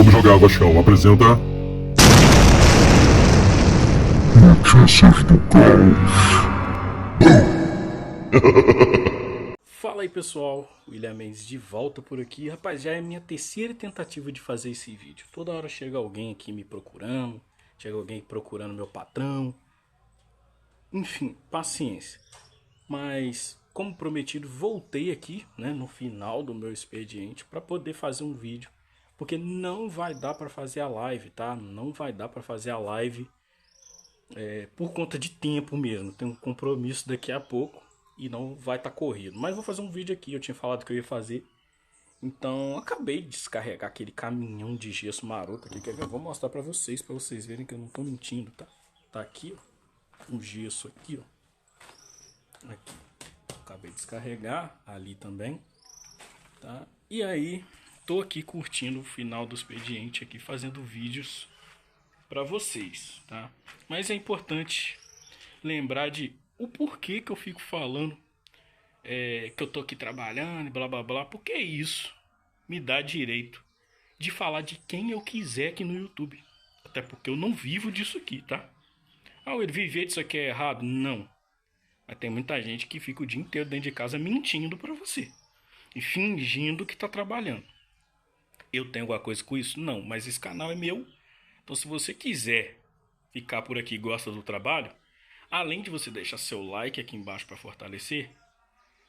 Vamos jogar, Baixão. Apresenta. Notícias do Caos. Fala aí pessoal, William Mendes de volta por aqui. Rapaz, já é a minha terceira tentativa de fazer esse vídeo. Toda hora chega alguém aqui me procurando, chega alguém procurando meu patrão. Enfim, paciência. Mas, como prometido, voltei aqui, né, no final do meu expediente para poder fazer um vídeo. Porque não vai dar para fazer a live, tá? Não vai dar para fazer a live por conta de tempo mesmo. Tenho um compromisso daqui a pouco e não vai estar corrido. Mas vou fazer um vídeo aqui, eu tinha falado que eu ia fazer. Então, acabei de descarregar aquele caminhão de gesso maroto aqui, que eu vou mostrar pra vocês verem que eu não tô mentindo, tá? Tá aqui, ó, um gesso aqui, ó. Aqui. Acabei de descarregar, ali também, tá? E aí, tô aqui curtindo o final do expediente aqui, fazendo vídeos pra vocês, tá? Mas é importante lembrar de o porquê que eu fico falando que eu tô aqui trabalhando e blá blá blá, porque isso me dá direito de falar de quem eu quiser aqui no YouTube. Até porque eu não vivo disso aqui, tá? Ah, ele viver disso aqui é errado? Não. Mas tem muita gente que fica o dia inteiro dentro de casa mentindo pra você e fingindo que tá trabalhando. Eu tenho alguma coisa com isso? Não, mas esse canal é meu. Então se você quiser ficar por aqui e gosta do trabalho, além de você deixar seu like aqui embaixo para fortalecer,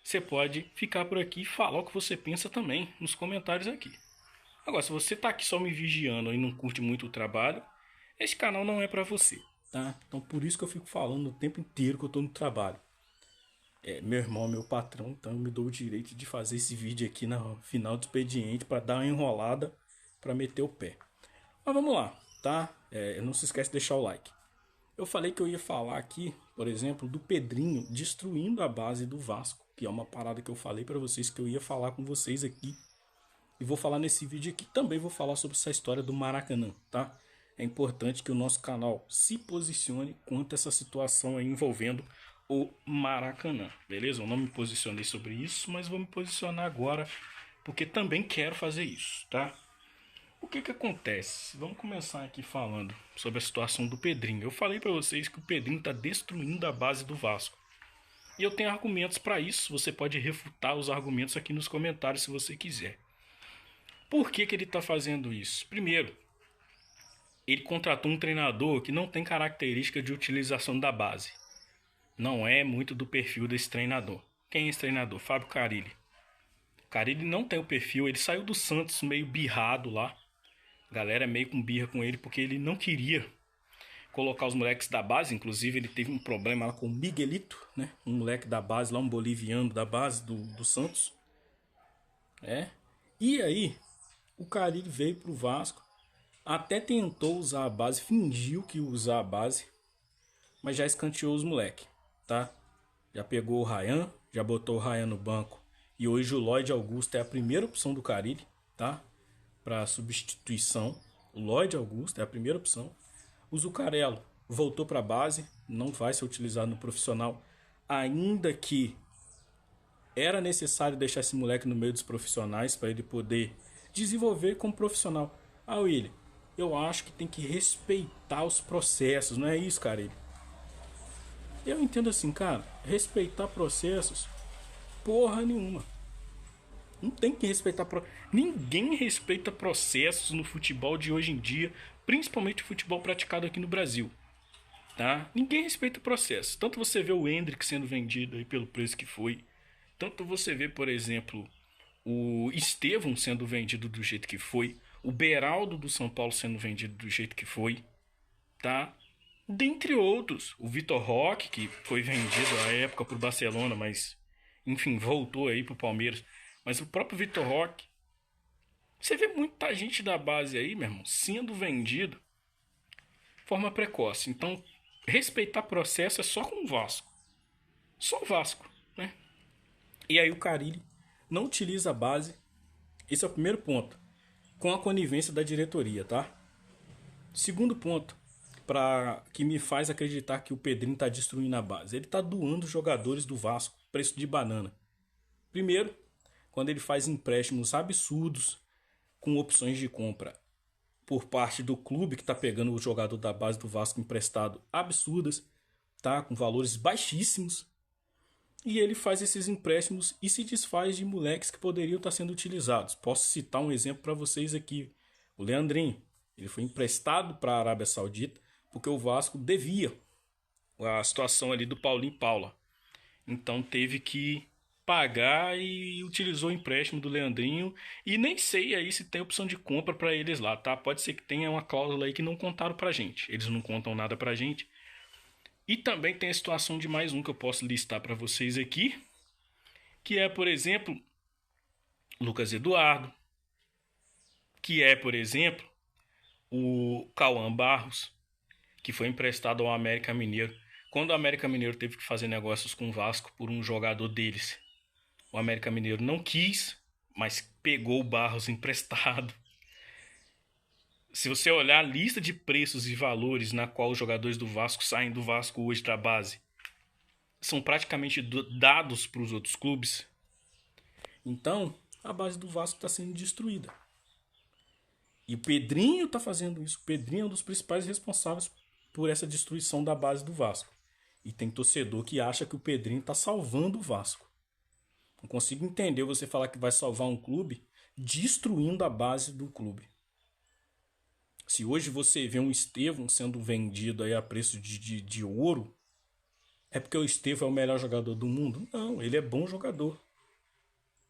você pode ficar por aqui e falar o que você pensa também nos comentários aqui. Agora, se você tá aqui só me vigiando e não curte muito o trabalho, esse canal não é para você, tá? Então por isso que eu fico falando o tempo inteiro que eu tô no trabalho. Meu irmão é meu patrão, então eu me dou o direito de fazer esse vídeo aqui no final do expediente para dar uma enrolada, para meter o pé. Mas vamos lá, tá? Não se esquece de deixar o like. Eu falei que eu ia falar aqui, por exemplo, do Pedrinho destruindo a base do Vasco, que é uma parada que eu falei pra vocês que eu ia falar com vocês aqui. E vou falar nesse vídeo aqui. Também vou falar sobre essa história do Maracanã, tá? É importante que o nosso canal se posicione quanto a essa situação aí envolvendo o Maracanã, beleza? Eu não me posicionei sobre isso, mas vou me posicionar agora, porque também quero fazer isso, tá? O que acontece? Vamos começar aqui falando sobre a situação do Pedrinho. Eu falei para vocês que o Pedrinho está destruindo a base do Vasco. E eu tenho argumentos para isso. Você pode refutar os argumentos aqui nos comentários se você quiser. Por que ele está fazendo isso? Primeiro, ele contratou um treinador que não tem característica de utilização da base. Não é muito do perfil desse treinador. Quem é esse treinador? Fábio Carille. Carille não tem o perfil, ele saiu do Santos meio birrado lá. A galera é meio com birra com ele porque ele não queria colocar os moleques da base. Inclusive ele teve um problema lá com o Miguelito, né? Um moleque da base lá, um boliviano da base do Santos. E aí o Carille veio pro Vasco, até tentou usar a base, fingiu que ia usar a base, mas já escanteou os moleques, tá? Já pegou o Ryan, já botou o Ryan no banco. E hoje o Lloyd Augusto é a primeira opção do Carille, tá? Para substituição. O Lloyd Augusto é a primeira opção. O Zuccarello voltou para a base, não vai ser utilizado no profissional, ainda que era necessário deixar esse moleque no meio dos profissionais para ele poder desenvolver como profissional. Ah, William, eu acho que tem que respeitar os processos, não é isso, cara? Eu entendo assim, cara, respeitar processos, porra nenhuma. Não tem que respeitar. Ninguém respeita processos no futebol de hoje em dia, principalmente o futebol praticado aqui no Brasil, tá? Ninguém respeita processos. Tanto você vê o Endrick sendo vendido aí pelo preço que foi, tanto você vê, por exemplo, o Estevão sendo vendido do jeito que foi, o Beraldo do São Paulo sendo vendido do jeito que foi, tá? Dentre outros, o Vitor Roque, que foi vendido à época pro Barcelona, mas enfim, voltou aí pro Palmeiras. Mas o próprio Vitor Roque, você vê muita gente da base aí, meu irmão, sendo vendido de forma precoce. Então, respeitar processo é só com o Vasco. Só o Vasco, né? E aí o Carille não utiliza a base. Esse é o primeiro ponto. Com a conivência da diretoria, tá? Segundo ponto, que me faz acreditar que o Pedrinho tá destruindo a base. Ele tá doando jogadores do Vasco, preço de banana. Primeiro, quando ele faz empréstimos absurdos com opções de compra por parte do clube que está pegando o jogador da base do Vasco emprestado absurdas, tá? Com valores baixíssimos. E ele faz esses empréstimos e se desfaz de moleques que poderiam estar sendo utilizados. Posso citar um exemplo para vocês aqui. O Leandrinho. Ele foi emprestado para a Arábia Saudita porque o Vasco devia a situação ali do Paulinho Paula. Então teve que pagar e utilizou o empréstimo do Leandrinho. E nem sei aí se tem opção de compra para eles lá, tá? Pode ser que tenha uma cláusula aí que não contaram pra gente. Eles não contam nada pra gente. E também tem a situação de mais um que eu posso listar para vocês aqui, que é, por exemplo, Lucas Eduardo, que é, por exemplo, o Cauã Barros, que foi emprestado ao América Mineiro. Quando o América Mineiro teve que fazer negócios com o Vasco por um jogador deles, o América Mineiro não quis, mas pegou o Barros emprestado. Se você olhar a lista de preços e valores na qual os jogadores do Vasco saem do Vasco hoje da base, são praticamente dados para os outros clubes. Então, a base do Vasco está sendo destruída. E o Pedrinho está fazendo isso. O Pedrinho é um dos principais responsáveis por essa destruição da base do Vasco. E tem torcedor que acha que o Pedrinho está salvando o Vasco. Não consigo entender você falar que vai salvar um clube destruindo a base do clube. Se hoje você vê um Estevão sendo vendido aí a preço de ouro, é porque o Estevão é o melhor jogador do mundo? Não, ele é bom jogador.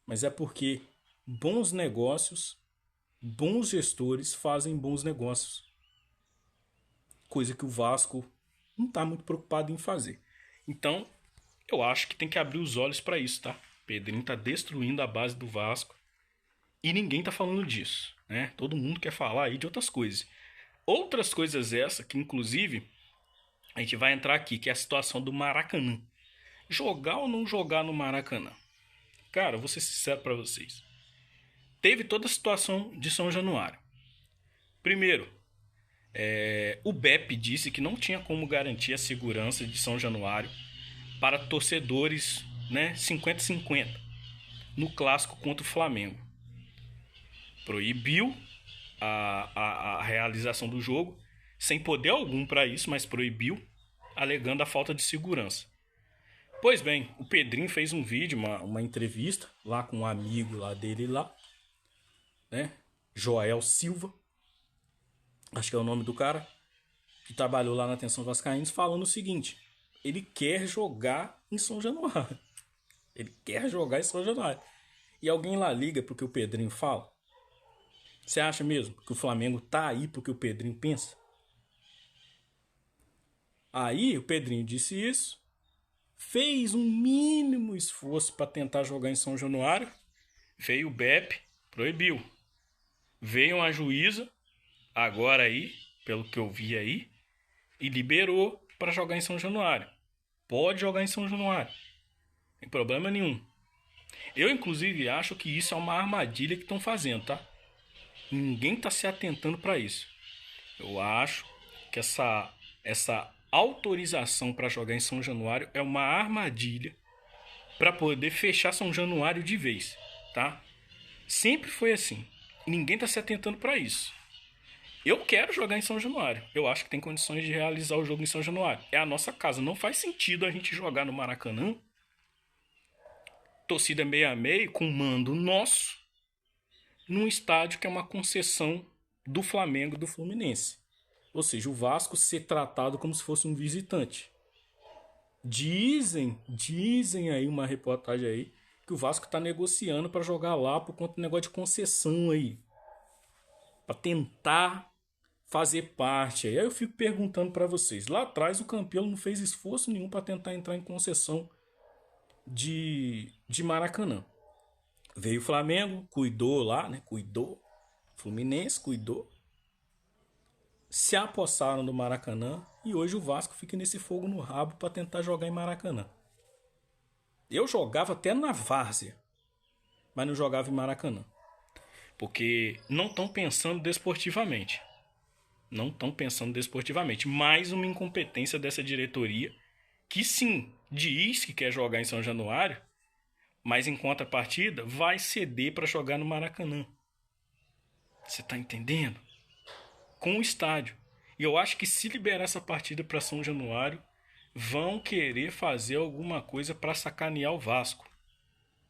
Mas é porque bons negócios, bons gestores fazem bons negócios. Coisa que o Vasco não está muito preocupado em fazer. Então, eu acho que tem que abrir os olhos para isso, tá? Pedrinho está destruindo a base do Vasco e ninguém está falando disso, né? Todo mundo quer falar aí de outras coisas. Outras coisas essa que, inclusive, a gente vai entrar aqui, que é a situação do Maracanã. Jogar ou não jogar no Maracanã? Cara, eu vou ser sincero para vocês. Teve toda a situação de São Januário. Primeiro, o BEP disse que não tinha como garantir a segurança de São Januário para torcedores, né, 50-50 no clássico contra o Flamengo. Proibiu a realização do jogo, sem poder algum para isso, mas proibiu, alegando a falta de segurança. Pois bem, o Pedrinho fez um vídeo, uma entrevista lá com um amigo lá dele lá, né? Joel Silva, acho que é o nome do cara, que trabalhou lá na Atenção Vascaínos, falando o seguinte: ele quer jogar em São Januário. Ele quer jogar em São Januário. E alguém lá liga pro que o Pedrinho fala? Você acha mesmo que o Flamengo tá aí porque o Pedrinho pensa? Aí o Pedrinho disse isso, fez um mínimo esforço para tentar jogar em São Januário, veio o BEP, proibiu. Veio uma juíza, agora aí, pelo que eu vi aí, e liberou para jogar em São Januário. Pode jogar em São Januário, não tem problema nenhum. Eu, inclusive, acho que isso é uma armadilha que estão fazendo, tá? Ninguém está se atentando para isso. Eu acho que essa autorização para jogar em São Januário é uma armadilha para poder fechar São Januário de vez, tá? Sempre foi assim. Ninguém está se atentando para isso. Eu quero jogar em São Januário. Eu acho que tem condições de realizar o jogo em São Januário. É a nossa casa. Não faz sentido a gente jogar no Maracanã, torcida meio a meio, com mando nosso, num estádio que é uma concessão do Flamengo e do Fluminense. Ou seja, o Vasco ser tratado como se fosse um visitante. Dizem aí uma reportagem aí que o Vasco está negociando para jogar lá por conta do negócio de concessão aí, para tentar fazer parte. Aí eu fico perguntando para vocês, lá atrás o Campelo não fez esforço nenhum para tentar entrar em concessão de Maracanã. Veio o Flamengo, cuidou lá, né? Cuidou. Fluminense cuidou. Se apossaram do Maracanã e hoje o Vasco fica nesse fogo no rabo para tentar jogar em Maracanã. Eu jogava até na várzea, mas não jogava em Maracanã. Porque não estão pensando desportivamente. Não estão pensando desportivamente. Mais uma incompetência dessa diretoria, que sim, diz que quer jogar em São Januário, mas em contrapartida vai ceder para jogar no Maracanã. Você tá entendendo? com o estádio. E eu acho que se liberar essa partida para São Januário, vão querer fazer alguma coisa para sacanear o Vasco,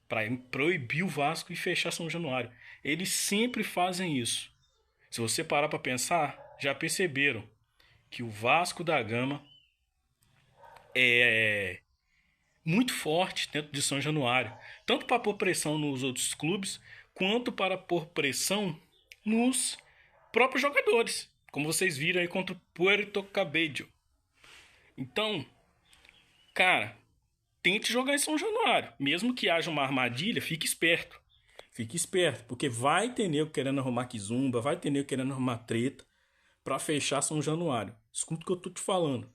para proibir o Vasco e fechar São Januário. Eles sempre fazem isso. Se você parar para pensar, já perceberam que o Vasco da Gama é muito forte dentro de São Januário, tanto para pôr pressão nos outros clubes, quanto para pôr pressão nos próprios jogadores, como vocês viram aí contra o Puerto Cabello. Então, cara, tente jogar em São Januário. Mesmo que haja uma armadilha, fique esperto. Fique esperto, porque vai ter nego querendo arrumar quizumba, vai ter nego querendo arrumar treta pra fechar São Januário. Escuta o que eu tô te falando.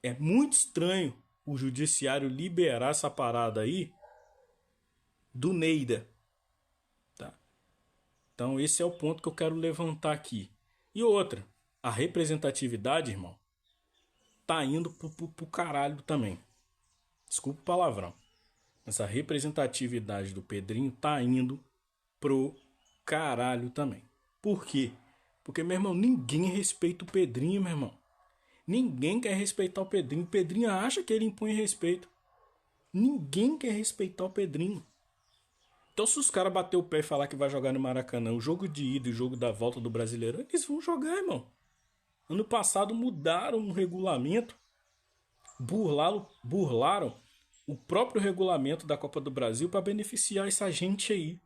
É muito estranho o judiciário liberar essa parada aí do Neida. Tá? Então esse é o ponto que eu quero levantar aqui. E outra, a representatividade, irmão, tá indo pro caralho também. Desculpa o palavrão. Essa representatividade do Pedrinho tá indo pro caralho também. Por quê? Porque, meu irmão, ninguém respeita o Pedrinho, meu irmão. Ninguém quer respeitar o Pedrinho. O Pedrinho acha que ele impõe respeito. Ninguém quer respeitar o Pedrinho. Então, se os caras bater o pé e falar que vai jogar no Maracanã, o jogo de ida e o jogo da volta do Brasileirão, eles vão jogar, irmão. Ano passado mudaram o regulamento, burlaram o próprio regulamento da Copa do Brasil para beneficiar essa gente aí.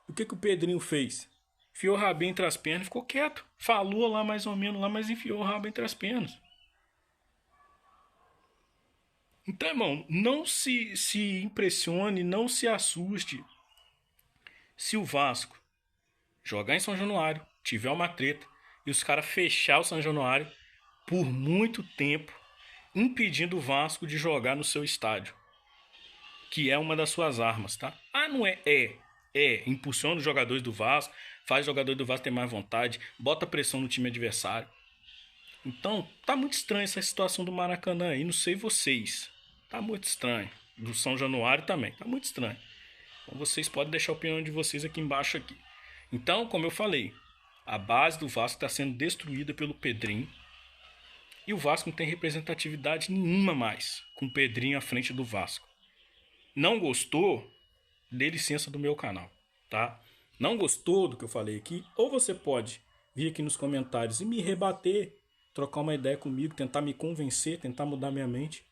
O que o Pedrinho fez? Enfiou o rabo entre as pernas e ficou quieto. Falou lá mais ou menos, mas enfiou o rabo entre as pernas. Então, irmão, não se impressione, não se assuste se o Vasco jogar em São Januário, tiver uma treta e os caras fechar o São Januário por muito tempo, impedindo o Vasco de jogar no seu estádio, que é uma das suas armas, tá? Ah, não é? Impulsiona os jogadores do Vasco, faz o jogador do Vasco ter mais vontade, bota pressão no time adversário. Então, tá muito estranha essa situação do Maracanã aí, não sei vocês. Tá muito estranho. Do São Januário também, tá muito estranho. Então vocês podem deixar a opinião de vocês aqui embaixo aqui. Então, como eu falei, a base do Vasco está sendo destruída pelo Pedrinho. E o Vasco não tem representatividade nenhuma mais com o Pedrinho à frente do Vasco. Não gostou? Dê licença do meu canal, tá? Não gostou do que eu falei aqui? Ou você pode vir aqui nos comentários e me rebater, trocar uma ideia comigo, tentar me convencer, tentar mudar minha mente.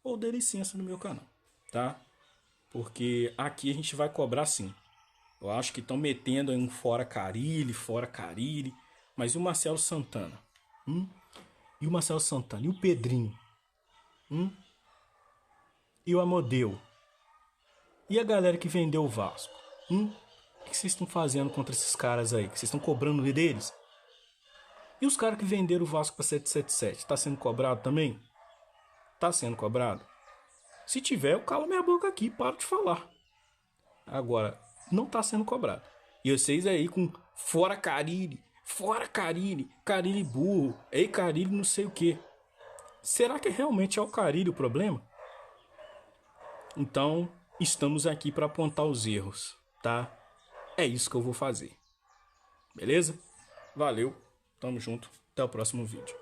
Ou dê licença no meu canal, tá? Porque aqui a gente vai cobrar sim. Eu acho que estão metendo aí um fora Carille. Mas e o Marcelo Santana? E o Marcelo Santana? E o Pedrinho? E o Amodeu? E a galera que vendeu o Vasco? O que vocês estão fazendo contra esses caras aí? Que vocês estão cobrando deles? E os caras que venderam o Vasco para 777? Tá sendo cobrado também? Tá sendo cobrado? Se tiver, eu calo minha boca aqui e paro de falar. Agora, não tá sendo cobrado. E vocês aí com fora Carille, Carille burro, ei Carille não sei o que. Será que realmente é o Carille o problema? Então, estamos aqui para apontar os erros, tá? É isso que eu vou fazer. Beleza? Valeu, tamo junto, até o próximo vídeo.